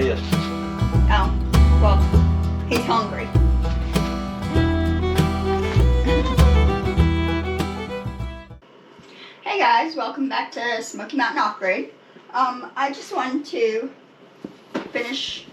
test. Oh, well, he's hungry. Hey guys, welcome back to Smoky Mountain Off-Grid. I just wanted to finish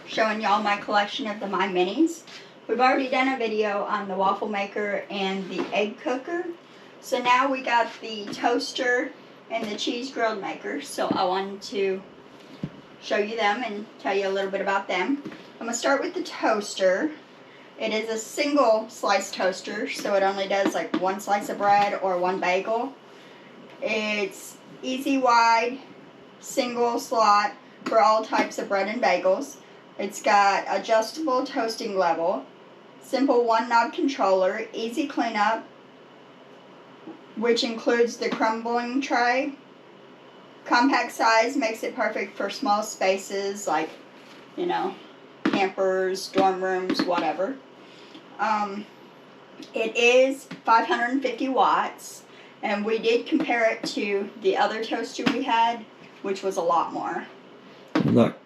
showing y'all my collection of the My Minis. We've already done a video on the waffle maker and the egg cooker. So now we got the toaster and the cheese grilled maker. So I wanted to show you them and tell you a little bit about them. I'm going to start with the toaster. It is a single slice toaster, so it only does like one slice of bread or one bagel. It's easy wide, single slot for all types of bread and bagels. It's got adjustable toasting level, simple one knob controller, easy cleanup, which includes the crumbling tray. Compact size makes it perfect for small spaces like, you know, campers, dorm rooms, whatever. It is 550 watts, and we did compare it to the other toaster we had, which was a lot more. Like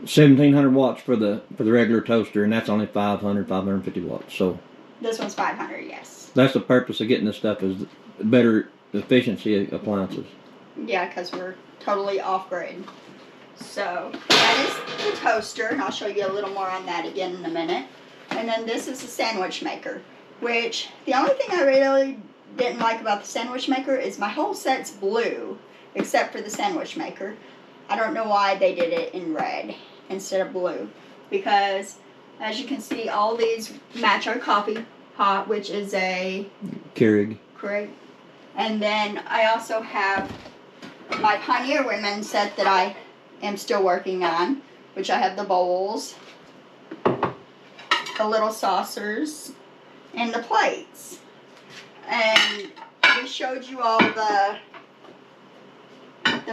1,700 watts for the regular toaster, and that's only 550 watts. So This one's 500, yes. that's the purpose of getting this stuff, is better efficiency appliances. Yeah, because we're totally off-grid. So that is the toaster, and I'll show you a little more on that again in a minute. And then this is the sandwich maker, which the only thing I really didn't like about the sandwich maker is my whole set's blue, except for the sandwich maker. I don't know why they did it in red instead of blue, because as you can see, all these match our coffee pot, which is a Keurig. And then I also have my Pioneer Women set that I am still working on, which I have the bowls, the little saucers, and the plates. And we showed you all the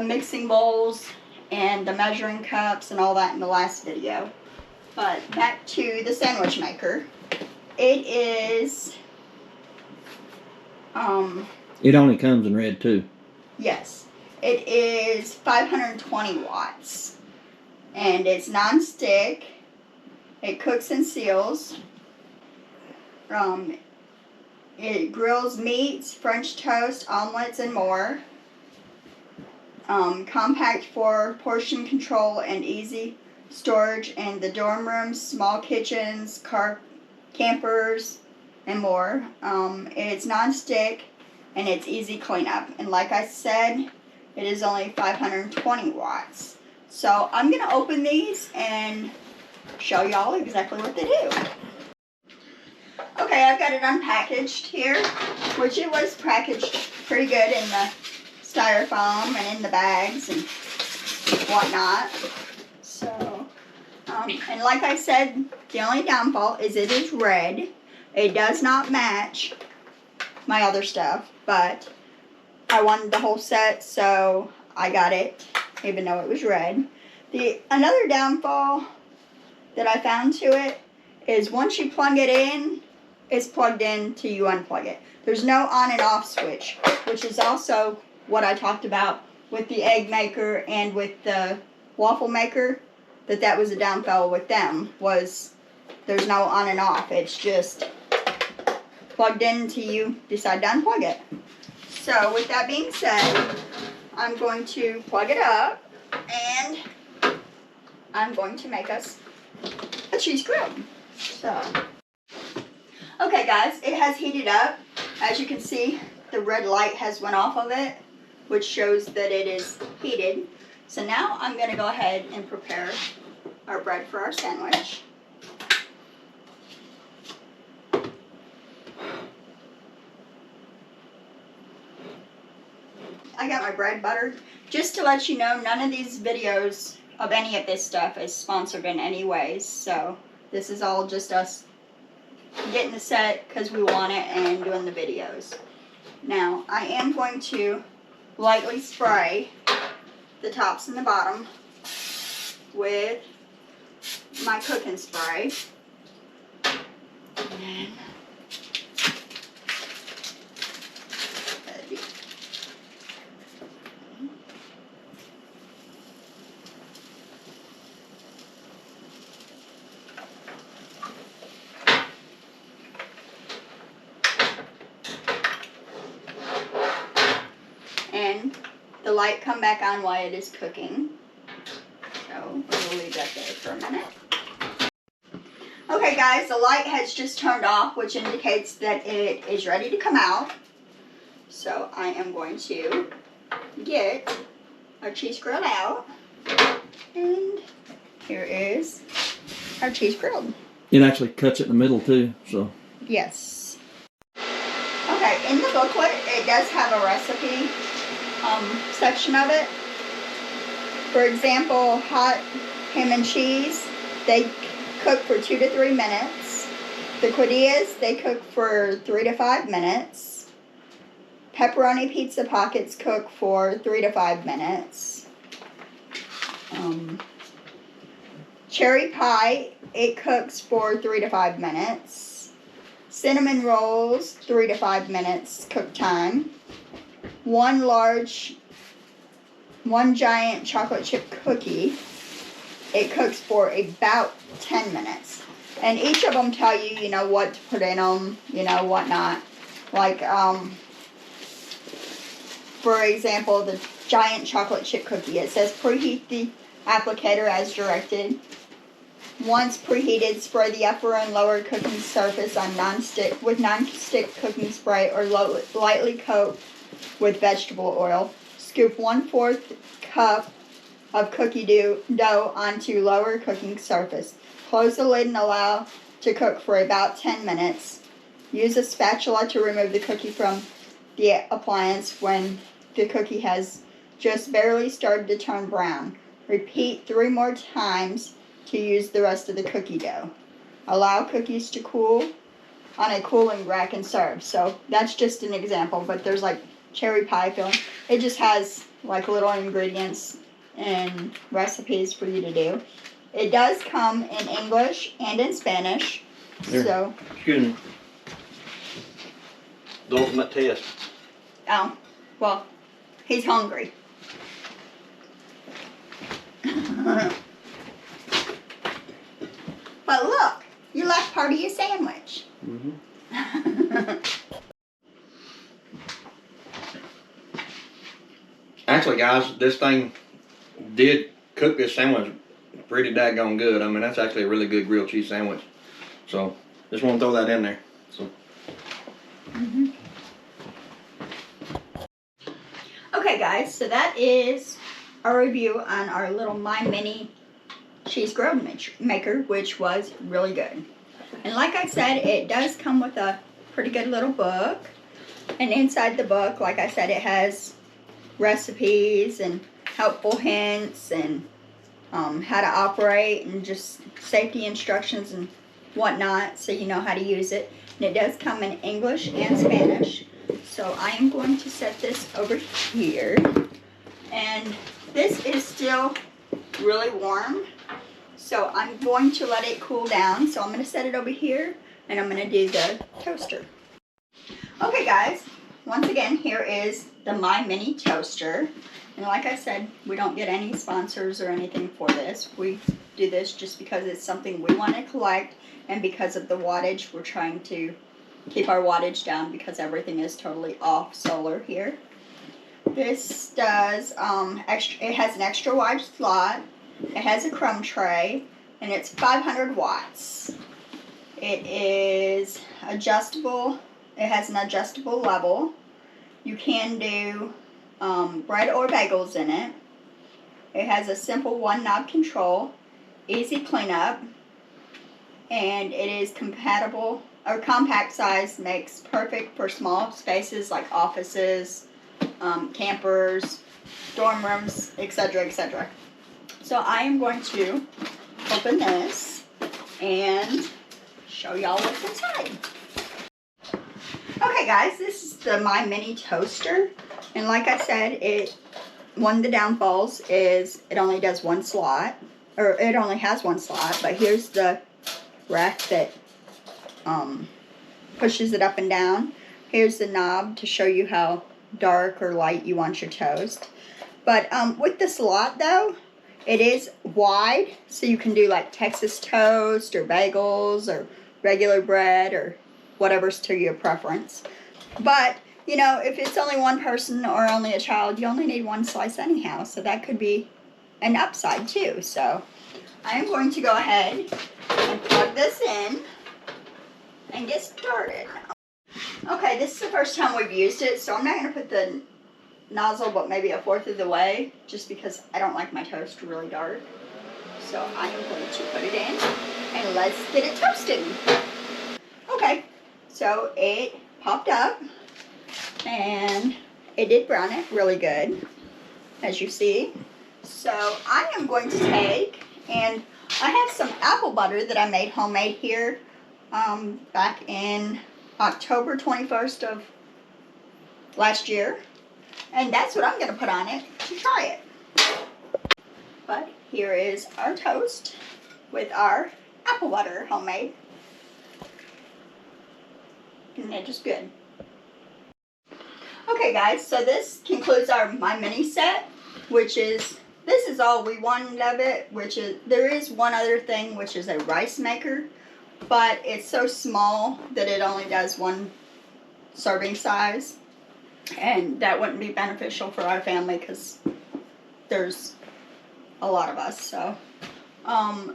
mixing bowls and the measuring cups and all that in the last video. But back to the sandwich maker. It is It only comes in red too. yes. It is 520 watts, and it's non-stick. It cooks and seals. It grills meats, French toast, omelets, and more. Compact for portion control and easy storage in the dorm rooms, small kitchens, campers, and more. It's non-stick, and it's easy cleanup. And like I said, it is only 520 watts. So I'm going to open these and show y'all exactly what they do. Okay, I've got it unpackaged here, which it was packaged pretty good in the styrofoam and in the bags and whatnot. So, and like I said, the only downfall is it is red. It does not match my other stuff, but I wanted the whole set, so I got it, even though it was red. Another downfall that I found to it is once you plug it in, it's plugged in till you unplug it. There's no on and off switch, which is also what I talked about with the egg maker and with the waffle maker, that was a downfall with them, was there's no on and off. It's just plugged in until you decide to unplug it. So with that being said, I'm going to plug it up, and I'm going to make us a cheese grill. So, okay guys, it has heated up. As you can see, the red light has went off of it, which shows that it is heated. So now I'm going to go ahead and prepare our bread for our sandwich. I got my bread buttered. Just to let you know, none of these videos of any of this stuff is sponsored in any way. So this is all just us getting the set because we want it and doing the videos. Now, I am going to lightly spray the tops and the bottom with my cooking spray. And then light come back on while it is cooking. So we'll leave that there for a minute. Okay guys, the light has just turned off, which indicates that it is ready to come out. So I am going to get our cheese grilled out. And here is our cheese grilled. It actually cuts it in the middle too, so. Yes. Okay, in the booklet, it does have a recipe section of it. For example, hot ham and cheese, they cook for 2 to 3 minutes. The quesadillas, they cook for 3 to 5 minutes. Pepperoni pizza pockets cook for 3 to 5 minutes. Cherry pie, it cooks for 3 to 5 minutes. Cinnamon rolls, 3 to 5 minutes cook time. One giant chocolate chip cookie, it cooks for about 10 minutes. And each of them tell you, you know, what to put in them, you know, whatnot. Like, for example, the giant chocolate chip cookie, it says preheat the applicator as directed. Once preheated, spray the upper and lower cooking surface on non-stick cooking spray or lightly coat with vegetable oil. Scoop 1/4 cup of cookie dough onto lower cooking surface. Close the lid and allow to cook for about 10 minutes. Use a spatula to remove the cookie from the appliance when the cookie has just barely started to turn brown. Repeat 3 more times to use the rest of the cookie dough. Allow cookies to cool on a cooling rack and serve. So that's just an example, but there's like cherry pie filling. It just has like little ingredients and recipes for you to do. It does come in English and in Spanish. Here. So, Excuse me. The ultimate test. oh, well, he's hungry. But look, you left part of your sandwich. Mm-hmm. Actually, guys, this thing did cook this sandwich pretty daggone good. I mean, that's actually a really good grilled cheese sandwich. So, just want to throw that in there. So. Mm-hmm. Okay, guys, so that is our review on our little My Mini cheese grilled maker, which was really good. And like I said, it does come with a pretty good little book. And inside the book, like I said, it has recipes and helpful hints and how to operate and just safety instructions and whatnot, so you know how to use it. And it does come in English and Spanish. So I am going to set this over here. And this is still really warm. So I'm going to let it cool down. So I'm going to set it over here and I'm going to do the toaster. Okay guys, once again, here is the My Mini toaster. And like I said, we don't get any sponsors or anything for this. We do this just because it's something we want to collect, and because of the wattage, we're trying to keep our wattage down because everything is totally off solar here. This does, it has an extra wide slot, it has a crumb tray, and it's 500 watts. It is adjustable, it has an adjustable level. You can do bread or bagels in it. It has a simple 1-knob control, easy cleanup, and it is compatible, or compact size, makes perfect for small spaces like offices, campers, dorm rooms, etc., etc. So I am going to open this and show y'all what's inside. Okay guys, this is the My Mini toaster, and like I said, one of the downfalls is it only does one slot, or it only has one slot, but here's the rack that pushes it up and down. Here's the knob to show you how dark or light you want your toast. But with the slot though, it is wide, so you can do like Texas toast or bagels or regular bread or whatever's to your preference. But you know, if it's only one person or only a child, you only need one slice anyhow. So that could be an upside too. So I am going to go ahead and plug this in and get started. Okay, this is the first time we've used it, so I'm not going to put the nozzle but maybe a fourth of the way, just because I don't like my toast really dark. So I am going to put it in and let's get it toasted. Okay, so it popped up and it did brown it really good, as you see. So I am going to take, and I have some apple butter that I made homemade here back in October 21st of last year. And that's what I'm going to put on it to try it. But here is our toast with our apple butter homemade. Isn't it just good? Okay guys, so this concludes my mini set, which is, this is all we wanted of it, which is, there is one other thing, which is a rice maker, but it's so small that it only does one serving size, and that wouldn't be beneficial for our family because there's a lot of us. So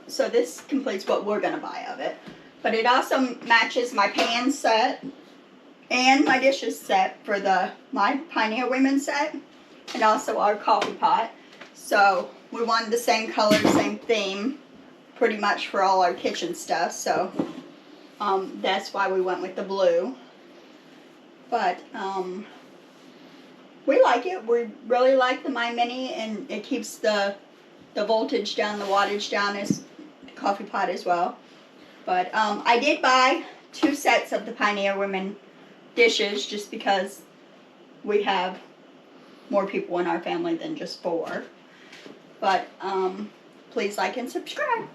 so this completes what we're gonna buy of it, but it also matches my pan set and my dishes set for my Pioneer Women set, and also our coffee pot. So we wanted the same color, same theme pretty much for all our kitchen stuff, so that's why we went with the blue. But we like it. We really like the My Mini, and it keeps the voltage down, the wattage down, as the coffee pot as well. But I did buy 2 sets of the Pioneer Women dishes just because we have more people in our family than just 4. But please like and subscribe.